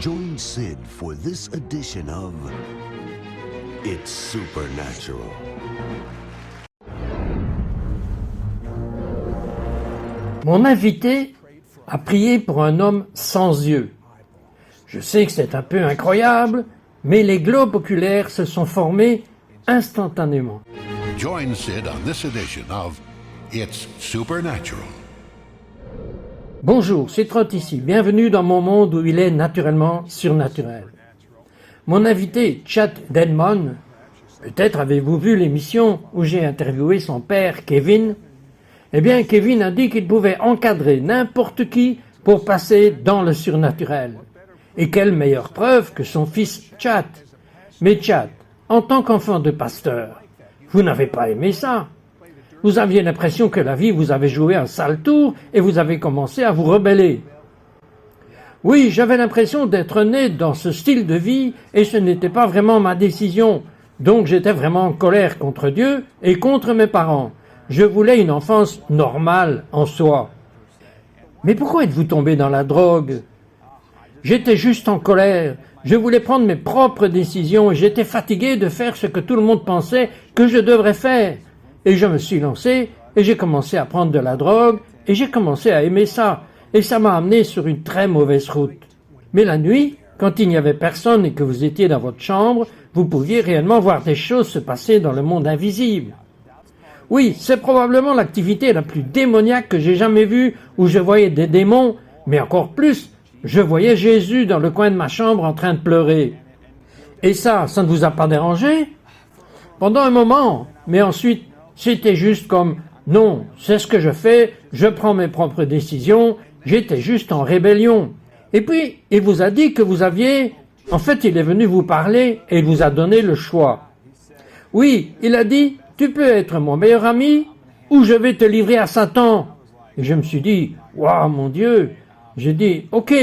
Join Sid for this edition of It's Supernatural. Mon invité a prié pour un homme sans yeux. Je sais que c'est un peu incroyable, mais les globes oculaires se sont formés instantanément. Join Sid on this edition of It's Supernatural. Bonjour, c'est Trot ici. Bienvenue dans mon monde où il est naturellement surnaturel. Mon invité, Chad Denman, peut-être avez-vous vu l'émission où j'ai interviewé son père, Kevin. Eh bien, Kevin a dit qu'il pouvait encadrer n'importe qui pour passer dans le surnaturel. Et quelle meilleure preuve que son fils Chad. Mais Chad, en tant qu'enfant de pasteur, vous n'avez pas aimé ça. Vous aviez l'impression que la vie vous avait joué un sale tour et vous avez commencé à vous rebeller. Oui, j'avais l'impression d'être né dans ce style de vie et ce n'était pas vraiment ma décision. Donc j'étais vraiment en colère contre Dieu et contre mes parents. Je voulais une enfance normale en soi. Mais pourquoi êtes-vous tombé dans la drogue? J'étais juste en colère. Je voulais prendre mes propres décisions et j'étais fatigué de faire ce que tout le monde pensait que je devrais faire. Et je me suis lancé et j'ai commencé à prendre de la drogue et j'ai commencé à aimer ça. Et ça m'a amené sur une très mauvaise route. Mais la nuit, quand il n'y avait personne et que vous étiez dans votre chambre, vous pouviez réellement voir des choses se passer dans le monde invisible. Oui, c'est probablement l'activité la plus démoniaque que j'ai jamais vue, où je voyais des démons, mais encore plus, je voyais Jésus dans le coin de ma chambre en train de pleurer. Et ça ne vous a pas dérangé? Pendant un moment, mais ensuite, c'était juste comme « Non, c'est ce que je fais, je prends mes propres décisions, j'étais juste en rébellion. » Et puis, il vous a dit que vous aviez... En fait, il est venu vous parler et il vous a donné le choix. Oui, il a dit « Tu peux être mon meilleur ami ou je vais te livrer à Satan. » Et je me suis dit « Waouh, mon Dieu !» J'ai dit « Ok,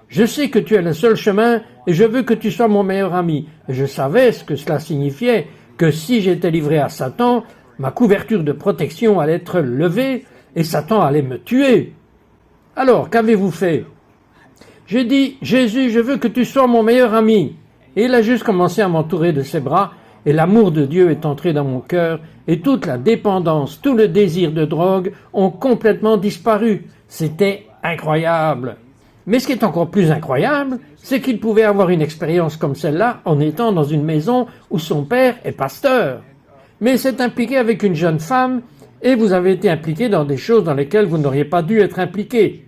je sais que tu es le seul chemin et je veux que tu sois mon meilleur ami. » Et je savais ce que cela signifiait, que si j'étais livré à Satan, ma couverture de protection allait être levée et Satan allait me tuer. Alors, qu'avez-vous fait? J'ai dit, Jésus, je veux que tu sois mon meilleur ami. Et il a juste commencé à m'entourer de ses bras et l'amour de Dieu est entré dans mon cœur et toute la dépendance, tout le désir de drogue ont complètement disparu. C'était incroyable. Mais ce qui est encore plus incroyable, c'est qu'il pouvait avoir une expérience comme celle-là en étant dans une maison où son père est pasteur. Mais s'est impliqué avec une jeune femme et vous avez été impliqué dans des choses dans lesquelles vous n'auriez pas dû être impliqué.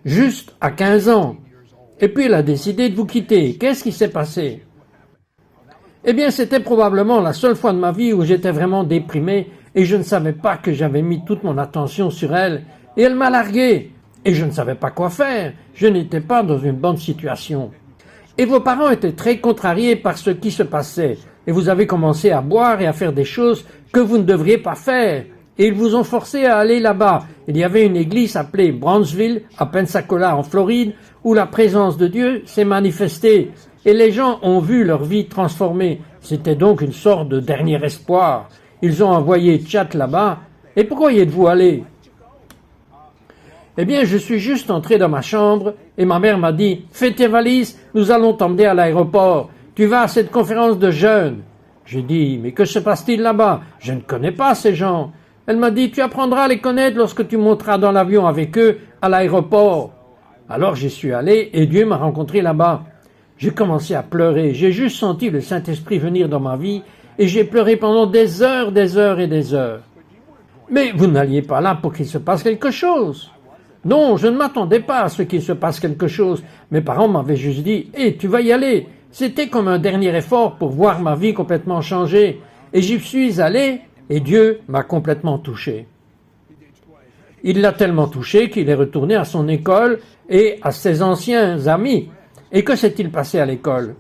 Juste à 15 ans. Et puis il a décidé de vous quitter. Qu'est-ce qui s'est passé? Eh bien, c'était probablement la seule fois de ma vie où j'étais vraiment déprimé et je ne savais pas que j'avais mis toute mon attention sur elle et elle m'a largué. Et je ne savais pas quoi faire. Je n'étais pas dans une bonne situation. Et vos parents étaient très contrariés par ce qui se passait. Et vous avez commencé à boire et à faire des choses que vous ne devriez pas faire. Et ils vous ont forcé à aller là-bas. Il y avait une église appelée Brownsville, à Pensacola, en Floride, où la présence de Dieu s'est manifestée. Et les gens ont vu leur vie transformée. C'était donc une sorte de dernier espoir. Ils ont envoyé Chad là-bas. Et pourquoi y êtes-vous allé? Eh bien, je suis juste entré dans ma chambre et ma mère m'a dit « Fais tes valises, nous allons t'emmener à l'aéroport. Tu vas à cette conférence de jeunes. » J'ai dit « Mais que se passe-t-il là-bas? Je ne connais pas ces gens. » Elle m'a dit « Tu apprendras à les connaître lorsque tu monteras dans l'avion avec eux à l'aéroport. » Alors j'y suis allé et Dieu m'a rencontré là-bas. J'ai commencé à pleurer. J'ai juste senti le Saint-Esprit venir dans ma vie et j'ai pleuré pendant des heures et des heures. Mais vous n'alliez pas là pour qu'il se passe quelque chose. Non, je ne m'attendais pas à ce qu'il se passe quelque chose. Mes parents m'avaient juste dit « Hé, tu vas y aller !» C'était comme un dernier effort pour voir ma vie complètement changer. Et j'y suis allé et Dieu m'a complètement touché. Il l'a tellement touché qu'il est retourné à son école et à ses anciens amis. Et que s'est-il passé à l'école?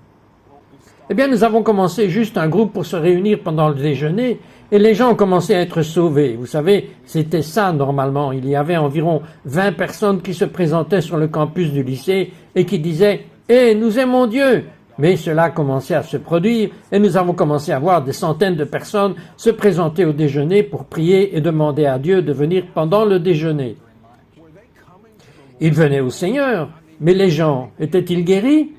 Eh bien, nous avons commencé juste un groupe pour se réunir pendant le déjeuner et les gens ont commencé à être sauvés. Vous savez, c'était ça normalement. Il y avait environ 20 personnes qui se présentaient sur le campus du lycée et qui disaient « Eh, nous aimons Dieu !» Mais cela a commencé à se produire et nous avons commencé à voir des centaines de personnes se présenter au déjeuner pour prier et demander à Dieu de venir pendant le déjeuner. Ils venaient au Seigneur Mais les gens, étaient-ils guéris?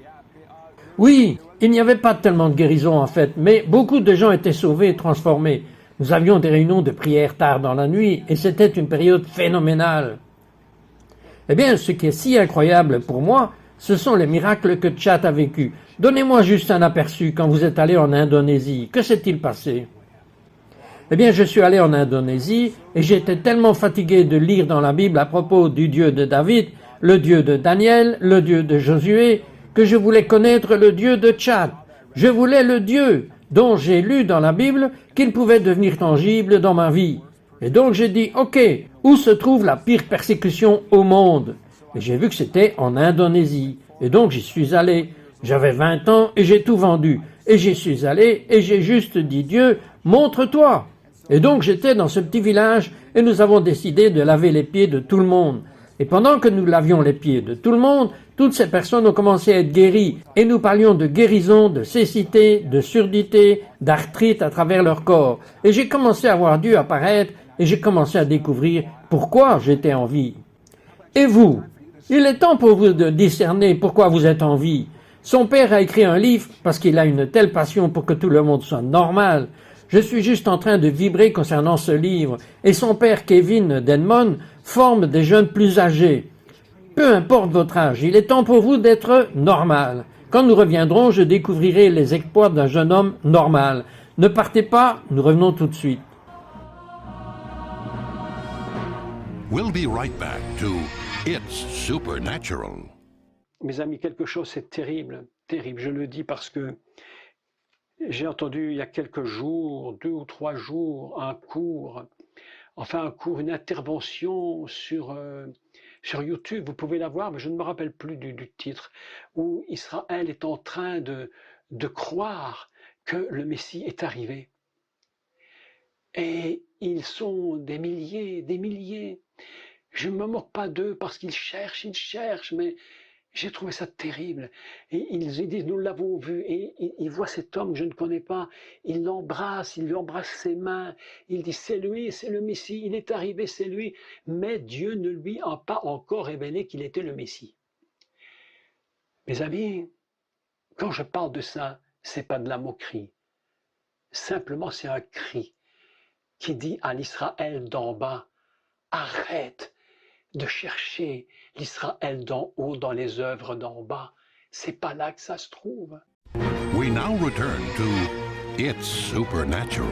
Oui, il n'y avait pas tellement de guérison en fait, mais beaucoup de gens étaient sauvés et transformés. Nous avions des réunions de prière tard dans la nuit et c'était une période phénoménale. Eh bien, ce qui est si incroyable pour moi, ce sont les miracles que Chad a vécus. Donnez-moi juste un aperçu quand vous êtes allé en Indonésie. Que s'est-il passé? Eh bien, je suis allé en Indonésie et j'étais tellement fatigué de lire dans la Bible à propos du Dieu de David, le Dieu de Daniel, le Dieu de Josué, que je voulais connaître le Dieu de Tchad. Je voulais le Dieu dont j'ai lu dans la Bible qu'il pouvait devenir tangible dans ma vie. Et donc j'ai dit, ok, où se trouve la pire persécution au monde? Et j'ai vu que c'était en Indonésie. Et donc j'y suis allé. J'avais 20 ans et j'ai tout vendu. Et j'y suis allé et j'ai juste dit, Dieu, montre-toi. Et donc j'étais dans ce petit village et nous avons décidé de laver les pieds de tout le monde. Et pendant que nous lavions les pieds de tout le monde, toutes ces personnes ont commencé à être guéries. Et nous parlions de guérison, de cécité, de surdité, d'arthrite à travers leur corps. Et j'ai commencé à voir Dieu apparaître et j'ai commencé à découvrir pourquoi j'étais en vie. Et vous? Il est temps pour vous de discerner pourquoi vous êtes en vie. Son père a écrit un livre parce qu'il a une telle passion pour que tout le monde soit normal. Je suis juste en train de vibrer concernant ce livre. Et son père, Kevin Denmon, forme des jeunes plus âgés. Peu importe votre âge, il est temps pour vous d'être normal. Quand nous reviendrons, je découvrirai les exploits d'un jeune homme normal. Ne partez pas, nous revenons tout de suite. We'll be right back to It's Supernatural. Mes amis, quelque chose, c'est terrible, terrible. Je le dis parce que j'ai entendu il y a quelques jours, 2 ou 3 jours, un cours, une intervention sur YouTube. Vous pouvez la voir, mais je ne me rappelle plus du titre, où Israël est en train de croire que le Messie est arrivé. Et ils sont des milliers, des milliers. Je ne me moque pas d'eux parce qu'ils cherchent, mais j'ai trouvé ça terrible. Et ils disent, nous l'avons vu, et ils voient cet homme que je ne connais pas, il l'embrasse, il lui embrasse ses mains, il dit, c'est lui, c'est le Messie, il est arrivé, c'est lui, mais Dieu ne lui a pas encore révélé qu'il était le Messie. Mes amis, quand je parle de ça, c'est pas de la moquerie. Simplement, c'est un cri qui dit à l'Israël d'en bas, arrête de chercher l'Israël d'en haut dans les œuvres d'en bas. C'est pas là que ça se trouve. We now return to It's Supernatural.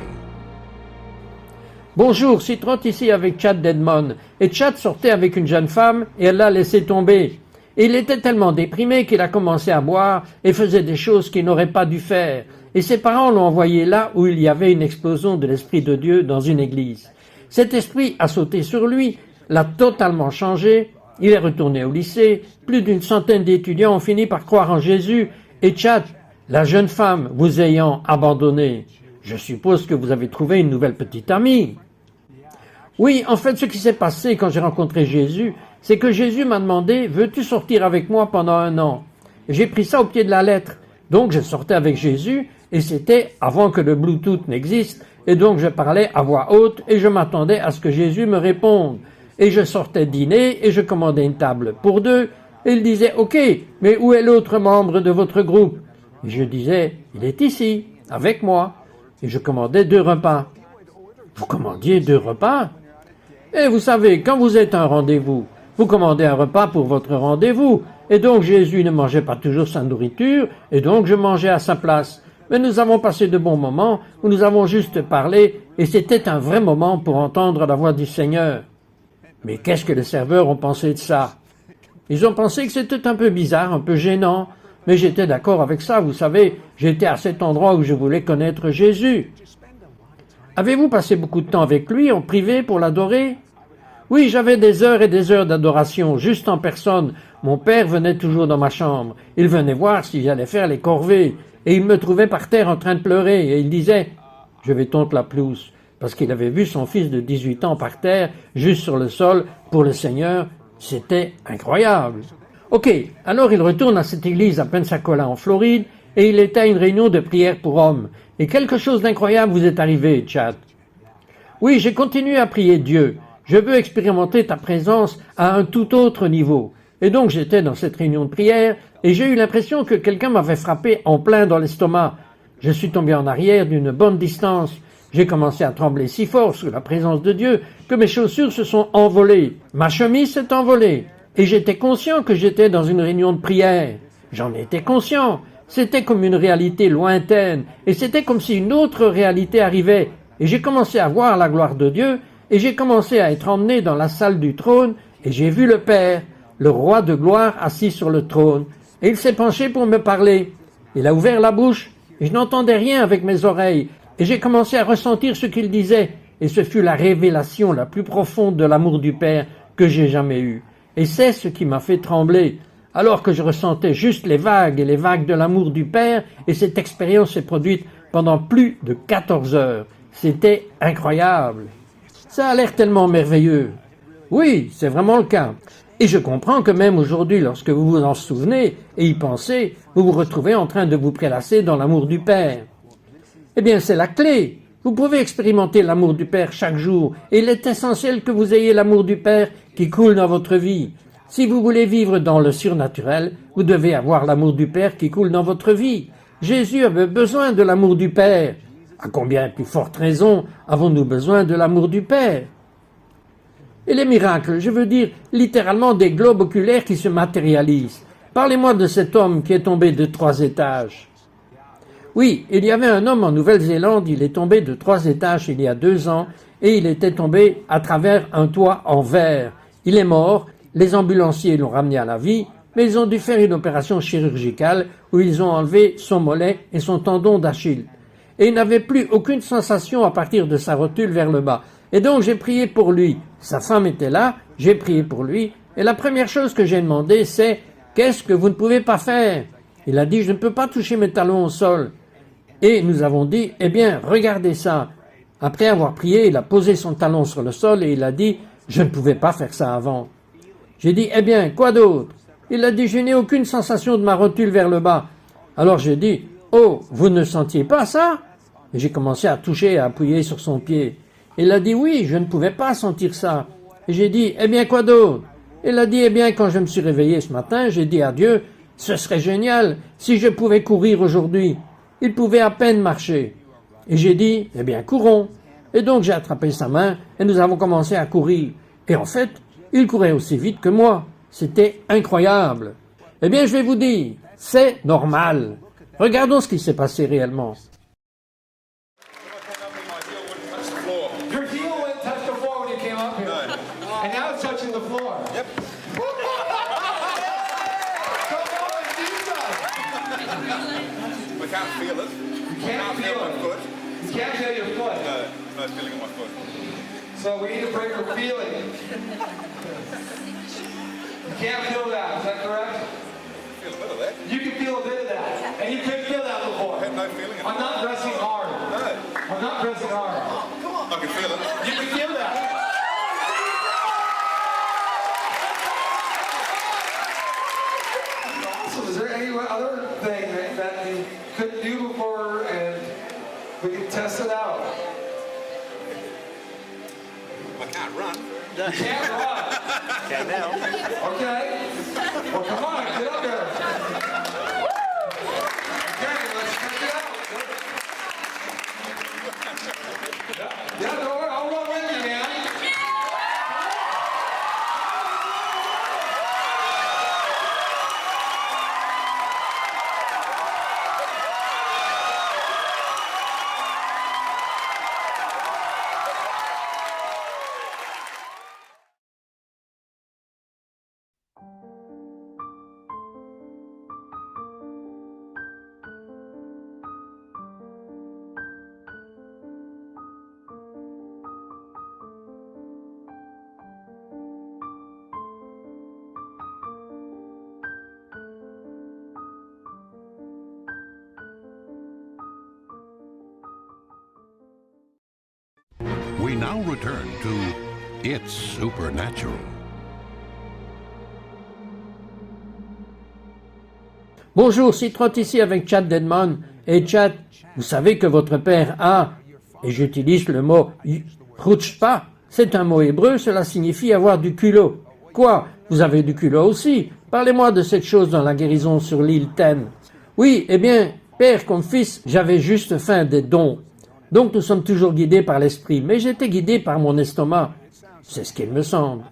Bonjour, c'est Trott ici avec Chad Denmon. Et Chad sortait avec une jeune femme et elle l'a laissé tomber. Et il était tellement déprimé qu'il a commencé à boire et faisait des choses qu'il n'aurait pas dû faire. Et ses parents l'ont envoyé là où il y avait une explosion de l'Esprit de Dieu dans une église. Cet esprit a sauté sur lui, l'a totalement changé. Il est retourné au lycée. Plus d'une centaine d'étudiants ont fini par croire en Jésus. Et Chad, la jeune femme vous ayant abandonné, je suppose que vous avez trouvé une nouvelle petite amie. Oui, en fait, ce qui s'est passé quand j'ai rencontré Jésus, c'est que Jésus m'a demandé « Veux-tu sortir avec moi pendant 1 an ?» J'ai pris ça au pied de la lettre. Donc je sortais avec Jésus et c'était avant que le Bluetooth n'existe. Et donc je parlais à voix haute et je m'attendais à ce que Jésus me réponde. Et je sortais dîner et je commandais une table pour 2. Et il disait « Ok, mais où est l'autre membre de votre groupe ?» Et je disais « Il est ici, avec moi. » Et je commandais 2 repas. Vous commandiez 2 repas? Et vous savez, quand vous êtes à un rendez-vous, vous commandez un repas pour votre rendez-vous. Et donc Jésus ne mangeait pas toujours sa nourriture, et donc je mangeais à sa place. Mais nous avons passé de bons moments où nous avons juste parlé, et c'était un vrai moment pour entendre la voix du Seigneur. Mais qu'est-ce que les serveurs ont pensé de ça? Ils ont pensé que c'était un peu bizarre, un peu gênant, mais j'étais d'accord avec ça, vous savez, j'étais à cet endroit où je voulais connaître Jésus. Avez-vous passé beaucoup de temps avec lui, en privé, pour l'adorer? Oui, j'avais des heures et des heures d'adoration, juste en personne. Mon père venait toujours dans ma chambre. Il venait voir si j'allais faire les corvées. Et il me trouvait par terre en train de pleurer. Et il disait, « Je vais tondre la pelouse. » Parce qu'il avait vu son fils de 18 ans par terre, juste sur le sol, pour le Seigneur. C'était incroyable. Ok, alors il retourne à cette église à Pensacola, en Floride, et il était à une réunion de prière pour hommes. Et quelque chose d'incroyable vous est arrivé, Chad. Oui, j'ai continué à prier Dieu. Je veux expérimenter ta présence à un tout autre niveau. Et donc j'étais dans cette réunion de prière et j'ai eu l'impression que quelqu'un m'avait frappé en plein dans l'estomac. Je suis tombé en arrière d'une bonne distance. J'ai commencé à trembler si fort sous la présence de Dieu que mes chaussures se sont envolées. Ma chemise s'est envolée. Et j'étais conscient que j'étais dans une réunion de prière. J'en étais conscient. C'était comme une réalité lointaine. Et c'était comme si une autre réalité arrivait. Et j'ai commencé à voir la gloire de Dieu. Et j'ai commencé à être emmené dans la salle du trône. Et j'ai vu le Père, le roi de gloire, assis sur le trône. Et il s'est penché pour me parler. Il a ouvert la bouche. Et je n'entendais rien avec mes oreilles. Et j'ai commencé à ressentir ce qu'il disait. Et ce fut la révélation la plus profonde de l'amour du Père que j'ai jamais eue. Et c'est ce qui m'a fait trembler. Alors que je ressentais juste les vagues et les vagues de l'amour du Père, et cette expérience s'est produite pendant plus de 14 heures. C'était incroyable. Ça a l'air tellement merveilleux. Oui, c'est vraiment le cas. Et je comprends que même aujourd'hui, lorsque vous vous en souvenez et y pensez, vous vous retrouvez en train de vous prélasser dans l'amour du Père. Eh bien, c'est la clé. Vous pouvez expérimenter l'amour du Père chaque jour, et il est essentiel que vous ayez l'amour du Père qui coule dans votre vie. Si vous voulez vivre dans le surnaturel, vous devez avoir l'amour du Père qui coule dans votre vie. Jésus avait besoin de l'amour du Père. À combien plus forte raison avons-nous besoin de l'amour du Père? Et les miracles, je veux dire littéralement des globes oculaires qui se matérialisent. Parlez-moi de cet homme qui est tombé de 3 étages. Oui, il y avait un homme en Nouvelle-Zélande, il est tombé de 3 étages il y a 2 ans, et il était tombé à travers un toit en verre. Il est mort, les ambulanciers l'ont ramené à la vie, mais ils ont dû faire une opération chirurgicale où ils ont enlevé son mollet et son tendon d'Achille. Et il n'avait plus aucune sensation à partir de sa rotule vers le bas. Et donc j'ai prié pour lui. Sa femme était là, j'ai prié pour lui, et la première chose que j'ai demandé, c'est « Qu'est-ce que vous ne pouvez pas faire ?» Il a dit « Je ne peux pas toucher mes talons au sol. » Et nous avons dit « Eh bien, regardez ça. » Après avoir prié, il a posé son talon sur le sol et il a dit « Je ne pouvais pas faire ça avant. » J'ai dit « Eh bien, quoi d'autre ?» Il a dit « Je n'ai aucune sensation de ma rotule vers le bas. » Alors j'ai dit « Oh, vous ne sentiez pas ça ?» Et j'ai commencé à toucher et à appuyer sur son pied. Il a dit « Oui, je ne pouvais pas sentir ça. » Et j'ai dit « Eh bien, quoi d'autre ?» Il a dit « Eh bien, quand je me suis réveillé ce matin, j'ai dit à Dieu « Ce serait génial si je pouvais courir aujourd'hui. » Il pouvait à peine marcher. Et j'ai dit « Eh bien, courons. » Et donc j'ai attrapé sa main et nous avons commencé à courir. Et en fait, il courait aussi vite que moi. C'était incroyable. Eh bien, je vais vous dire, c'est normal. Regardons ce qui s'est passé réellement. Your heel wouldn't touch the floor when you came up here. And now it's touching the floor. Yep. Come on, Jesus. We can't feel it. You can't feel my it. foot. You can't feel your foot. No feeling in my foot. So we need to break her feeling. You can't feel that, is that correct? Feel a bit of that. You can feel a bit of that. And you couldn't feel that before. I had no feeling in I'm it. not pressing hard. No. I'm not pressing hard. I can feel it. You can feel that. Awesome. Is there any other thing that you couldn't do before and we can test it out? I can't run. You can't run. Can now. Okay. Well, come on, get up there. Okay, let's check it out. Yeah, no, I'll run with you, man. We now return to It's Supernatural. Bonjour, c'est Trott ici avec Chad Denman. Et Chad, vous savez que votre père a, et j'utilise le mot chutzpah, c'est un mot hébreu, cela signifie avoir du culot. Quoi? Vous avez du culot aussi. Parlez-moi de cette chose dans la guérison sur l'île Thème. Oui, eh bien, père comme fils, j'avais juste faim des dons. Donc nous sommes toujours guidés par l'esprit, mais j'étais guidé par mon estomac. C'est ce qu'il me semble.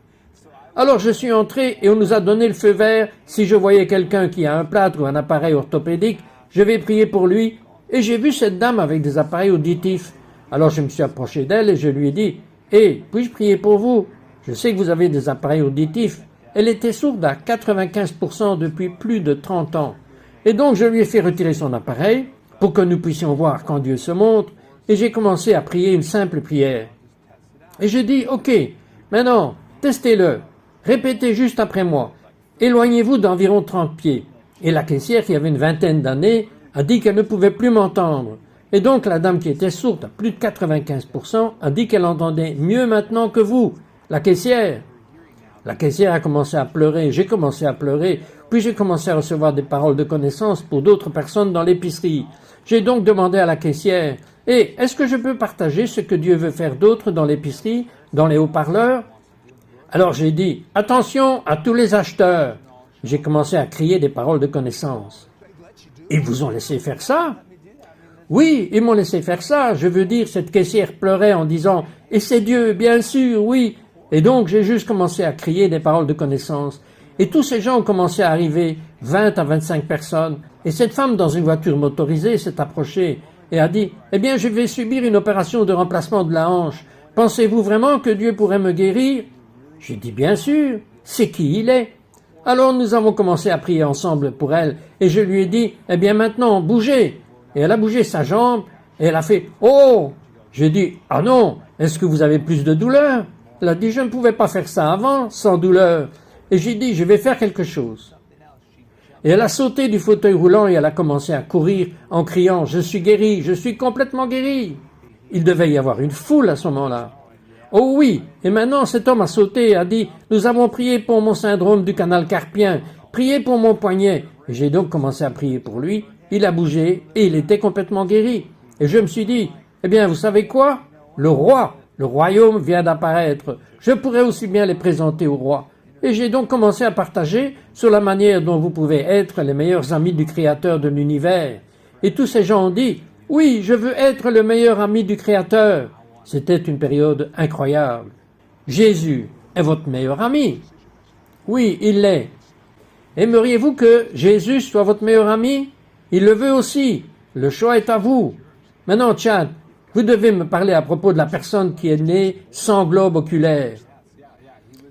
Alors je suis entré et on nous a donné le feu vert. Si je voyais quelqu'un qui a un plâtre ou un appareil orthopédique, je vais prier pour lui. Et j'ai vu cette dame avec des appareils auditifs. Alors je me suis approché d'elle et je lui ai dit « Hé, puis-je prier pour vous? Je sais que vous avez des appareils auditifs. » Elle était sourde à 95% depuis plus de 30 ans. Et donc je lui ai fait retirer son appareil pour que nous puissions voir quand Dieu se montre. Et j'ai commencé à prier une simple prière. Et j'ai dit « Ok, maintenant, testez-le. Répétez juste après moi. Éloignez-vous d'environ 30 pieds. » Et la caissière, qui avait une vingtaine d'années, a dit qu'elle ne pouvait plus m'entendre. Et donc la dame qui était sourde à plus de 95% a dit qu'elle entendait mieux maintenant que vous, la caissière. La caissière a commencé à pleurer, j'ai commencé à pleurer, puis j'ai commencé à recevoir des paroles de connaissance pour d'autres personnes dans l'épicerie. J'ai donc demandé à la caissière « Et est-ce que je peux partager ce que Dieu veut faire d'autre dans l'épicerie, dans les haut-parleurs ?» Alors j'ai dit « Attention à tous les acheteurs !» J'ai commencé à crier des paroles de connaissance. « Ils vous ont laissé faire ça ?» Oui, ils m'ont laissé faire ça. Je veux dire, cette caissière pleurait en disant « Et c'est Dieu, bien sûr, oui !» Et donc j'ai juste commencé à crier des paroles de connaissance. Et tous ces gens ont commencé à arriver, 20 à 25 personnes. Et cette femme dans une voiture motorisée s'est approchée et a dit « Eh bien, je vais subir une opération de remplacement de la hanche. Pensez-vous vraiment que Dieu pourrait me guérir ?» J'ai dit « Bien sûr, c'est qui il est ?» Alors nous avons commencé à prier ensemble pour elle et je lui ai dit « Eh bien maintenant, bougez !» Et elle a bougé sa jambe et elle a fait « Oh !» J'ai dit « Ah non, est-ce que vous avez plus de douleur ?» Elle a dit « Je ne pouvais pas faire ça avant, sans douleur. » Et j'ai dit « Je vais faire quelque chose. » Et elle a sauté du fauteuil roulant et elle a commencé à courir en criant « Je suis guérie, je suis complètement guérie !» Il devait y avoir une foule à ce moment-là. Oh oui, et maintenant cet homme a sauté et a dit « Nous avons prié pour mon syndrome du canal carpien, priez pour mon poignet. » Et j'ai donc commencé à prier pour lui. Il a bougé et il était complètement guéri. Et je me suis dit « Eh bien, vous savez quoi? Le roi, le royaume vient d'apparaître. Je pourrais aussi bien les présenter au roi. » Et j'ai donc commencé à partager sur la manière dont vous pouvez être les meilleurs amis du Créateur de l'univers. Et tous ces gens ont dit « Oui, je veux être le meilleur ami du Créateur. » C'était une période incroyable. Jésus est votre meilleur ami. Oui, il l'est. Aimeriez-vous que Jésus soit votre meilleur ami? Il le veut aussi. Le choix est à vous. Maintenant, Chad, vous devez me parler à propos de la personne qui est née sans globe oculaire.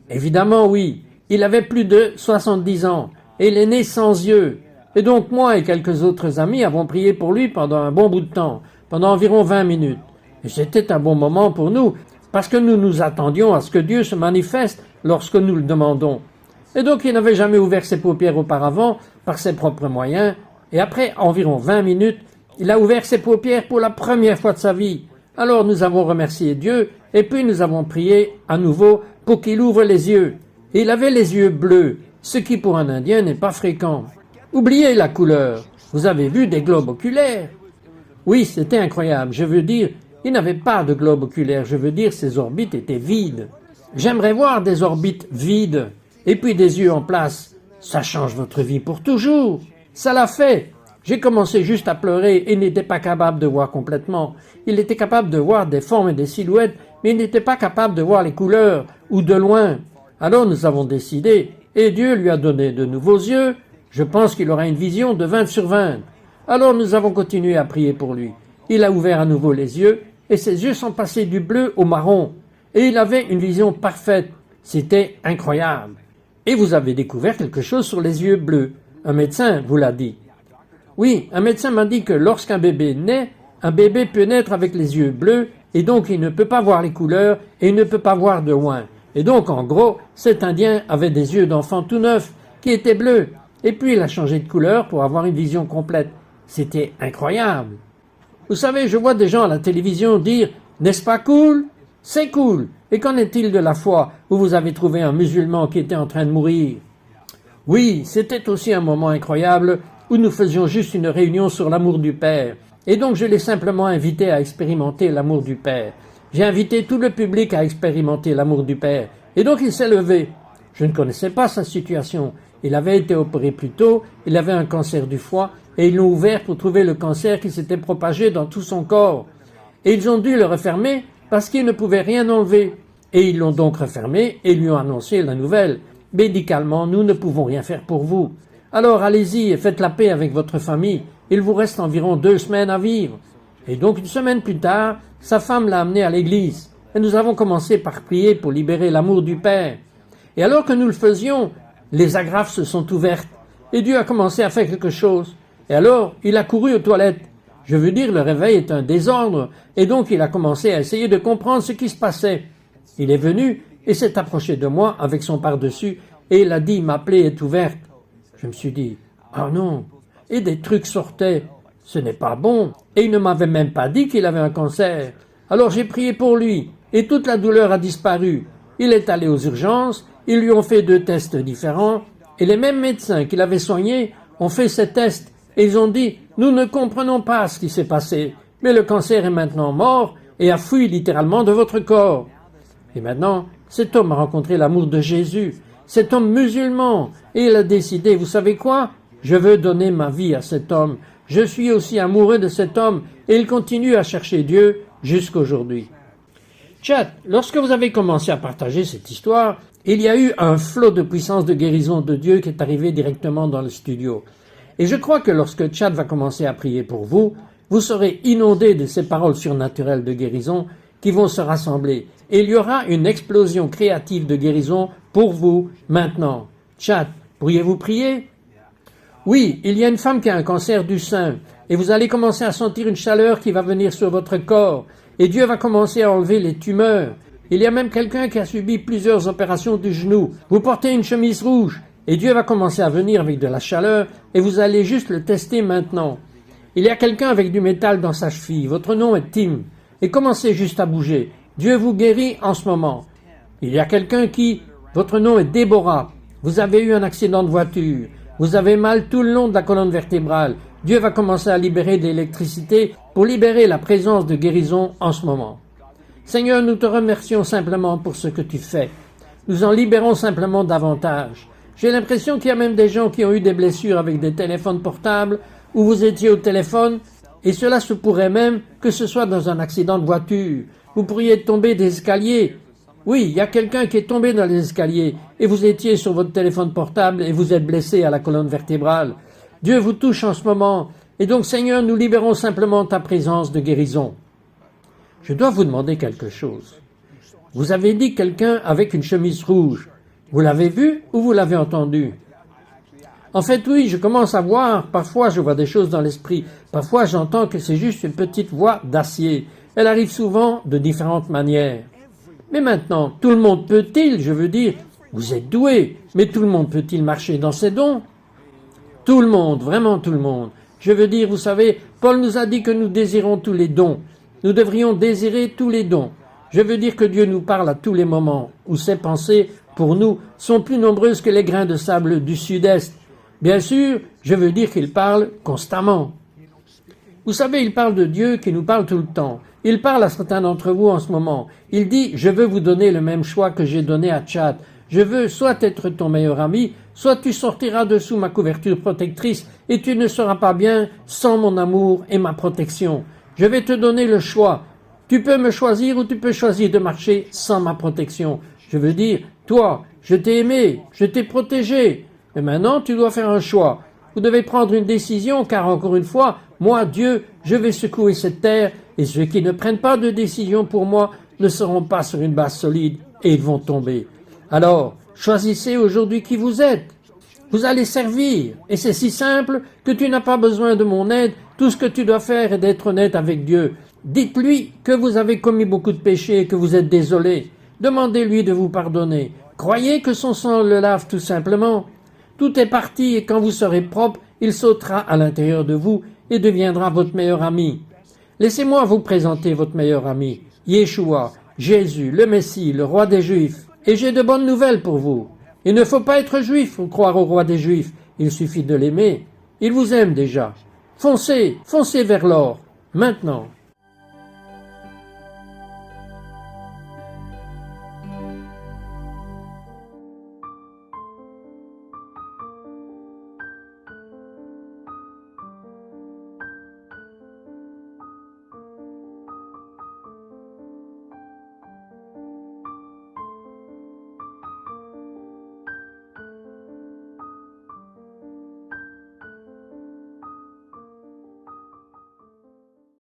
Évidemment, oui. Il avait plus de 70 ans et il est né sans yeux. Et donc moi et quelques autres amis avons prié pour lui pendant un bon bout de temps, pendant environ 20 minutes. Et c'était un bon moment pour nous, parce que nous nous attendions à ce que Dieu se manifeste lorsque nous le demandons. Et donc il n'avait jamais ouvert ses paupières auparavant par ses propres moyens, et après environ 20 minutes, il a ouvert ses paupières pour la première fois de sa vie. Alors nous avons remercié Dieu, et puis nous avons prié à nouveau pour qu'il ouvre les yeux. Et il avait les yeux bleus, ce qui pour un Indien n'est pas fréquent. Oubliez la couleur. Vous avez vu des globes oculaires? Oui, c'était incroyable. Je veux dire, il n'avait pas de globe oculaire. Je veux dire, ses orbites étaient vides. J'aimerais voir des orbites vides et puis des yeux en place. Ça change votre vie pour toujours. Ça l'a fait. J'ai commencé juste à pleurer et il n'était pas capable de voir complètement. Il était capable de voir des formes et des silhouettes, mais il n'était pas capable de voir les couleurs ou de loin. Alors nous avons décidé, et Dieu lui a donné de nouveaux yeux. Je pense qu'il aura une vision de 20 sur 20. Alors nous avons continué à prier pour lui. Il a ouvert à nouveau les yeux, et ses yeux sont passés du bleu au marron. Et il avait une vision parfaite. C'était incroyable. Et vous avez découvert quelque chose sur les yeux bleus. Un médecin vous l'a dit. Oui, un médecin m'a dit que lorsqu'un bébé naît, un bébé peut naître avec les yeux bleus, et donc il ne peut pas voir les couleurs, et il ne peut pas voir de loin. Et donc, en gros, cet Indien avait des yeux d'enfant tout neufs, qui étaient bleus. Et puis il a changé de couleur pour avoir une vision complète. C'était incroyable. Vous savez, je vois des gens à la télévision dire « N'est-ce pas cool ?» C'est cool. Et qu'en est-il de la foi où vous avez trouvé un musulman qui était en train de mourir? Oui, c'était aussi un moment incroyable où nous faisions juste une réunion sur l'amour du Père. Et donc je l'ai simplement invité à expérimenter l'amour du Père. J'ai invité tout le public à expérimenter l'amour du Père. Et donc il s'est levé. Je ne connaissais pas sa situation. Il avait été opéré plus tôt, il avait un cancer du foie, et ils l'ont ouvert pour trouver le cancer qui s'était propagé dans tout son corps. Et ils ont dû le refermer parce qu'ils ne pouvaient rien enlever. Et ils l'ont donc refermé et lui ont annoncé la nouvelle. Médicalement, nous ne pouvons rien faire pour vous. Alors allez-y et faites la paix avec votre famille. Il vous reste environ 2 semaines à vivre. Et donc 1 semaine plus tard, sa femme l'a amené à l'église. Et nous avons commencé par prier pour libérer l'amour du Père. Et alors que nous le faisions, les agrafes se sont ouvertes. Et Dieu a commencé à faire quelque chose. Et alors, il a couru aux toilettes. Je veux dire, le réveil est un désordre. Et donc, il a commencé à essayer de comprendre ce qui se passait. Il est venu et s'est approché de moi avec son pardessus. Et il a dit, ma plaie est ouverte. Je me suis dit, ah non. Et des trucs sortaient. Ce n'est pas bon. Et il ne m'avait même pas dit qu'il avait un cancer. Alors j'ai prié pour lui. Et toute la douleur a disparu. Il est allé aux urgences. Ils lui ont fait 2 tests différents. Et les mêmes médecins qui l'avaient soigné ont fait ces tests. Et ils ont dit, nous ne comprenons pas ce qui s'est passé. Mais le cancer est maintenant mort et a fui littéralement de votre corps. Et maintenant, cet homme a rencontré l'amour de Jésus. Cet homme musulman. Et il a décidé, vous savez quoi? Je veux donner ma vie à cet homme. Je suis aussi amoureux de cet homme. Et il continue à chercher Dieu jusqu'aujourd'hui. Chad, lorsque vous avez commencé à partager cette histoire, il y a eu un flot de puissance de guérison de Dieu qui est arrivé directement dans le studio. Et je crois que lorsque Chad va commencer à prier pour vous, vous serez inondé de ces paroles surnaturelles de guérison qui vont se rassembler. Et il y aura une explosion créative de guérison pour vous maintenant. Chad, pourriez-vous prier? Oui, il y a une femme qui a un cancer du sein et vous allez commencer à sentir une chaleur qui va venir sur votre corps et Dieu va commencer à enlever les tumeurs. Il y a même quelqu'un qui a subi plusieurs opérations du genou. Vous portez une chemise rouge et Dieu va commencer à venir avec de la chaleur et vous allez juste le tester maintenant. Il y a quelqu'un avec du métal dans sa cheville. Votre nom est Tim et commencez juste à bouger. Dieu vous guérit en ce moment. Il y a quelqu'un votre nom est Déborah. Vous avez eu un accident de voiture. Vous avez mal tout le long de la colonne vertébrale. Dieu va commencer à libérer de l'électricité pour libérer la présence de guérison en ce moment. Seigneur, nous te remercions simplement pour ce que tu fais. Nous en libérons simplement davantage. J'ai l'impression qu'il y a même des gens qui ont eu des blessures avec des téléphones portables où vous étiez au téléphone et cela se pourrait même que ce soit dans un accident de voiture. Vous pourriez tomber des escaliers. Oui, il y a quelqu'un qui est tombé dans les escaliers et vous étiez sur votre téléphone portable et vous êtes blessé à la colonne vertébrale. Dieu vous touche en ce moment et donc Seigneur, nous libérons simplement ta présence de guérison. Je dois vous demander quelque chose. Vous avez dit quelqu'un avec une chemise rouge. Vous l'avez vu ou vous l'avez entendu? En fait, oui, je commence à voir. Parfois, je vois des choses dans l'esprit. Parfois, j'entends que c'est juste une petite voix d'acier. Elle arrive souvent de différentes manières. Mais maintenant, tout le monde peut-il, je veux dire, vous êtes doué, mais tout le monde peut-il marcher dans ses dons? Tout le monde, vraiment tout le monde. Je veux dire, vous savez, Paul nous a dit que nous désirons tous les dons. Nous devrions désirer tous les dons. Je veux dire que Dieu nous parle à tous les moments, où ses pensées, pour nous, sont plus nombreuses que les grains de sable du sud-est. Bien sûr, je veux dire qu'il parle constamment. Vous savez, il parle de Dieu qui nous parle tout le temps. Il parle à certains d'entre vous en ce moment. Il dit, je veux vous donner le même choix que j'ai donné à Chad. Je veux soit être ton meilleur ami, soit tu sortiras dessous ma couverture protectrice et tu ne seras pas bien sans mon amour et ma protection. Je vais te donner le choix. Tu peux me choisir ou tu peux choisir de marcher sans ma protection. Je veux dire, toi, je t'ai aimé, je t'ai protégé. Mais maintenant, tu dois faire un choix. Vous devez prendre une décision car encore une fois, moi, Dieu, je vais secouer cette terre et ceux qui ne prennent pas de décision pour moi ne seront pas sur une base solide et ils vont tomber. Alors, choisissez aujourd'hui qui vous êtes. Vous allez servir et c'est si simple que tu n'as pas besoin de mon aide. Tout ce que tu dois faire est d'être honnête avec Dieu. Dites-lui que vous avez commis beaucoup de péchés et que vous êtes désolé. Demandez-lui de vous pardonner. Croyez que son sang le lave tout simplement. Tout est parti et quand vous serez propre, il sautera à l'intérieur de vous et deviendra votre meilleur ami. Laissez-moi vous présenter votre meilleur ami, Yeshua, Jésus, le Messie, le roi des Juifs. Et j'ai de bonnes nouvelles pour vous. Il ne faut pas être juif pour croire au roi des Juifs. Il suffit de l'aimer. Il vous aime déjà. Foncez, foncez vers l'or, maintenant.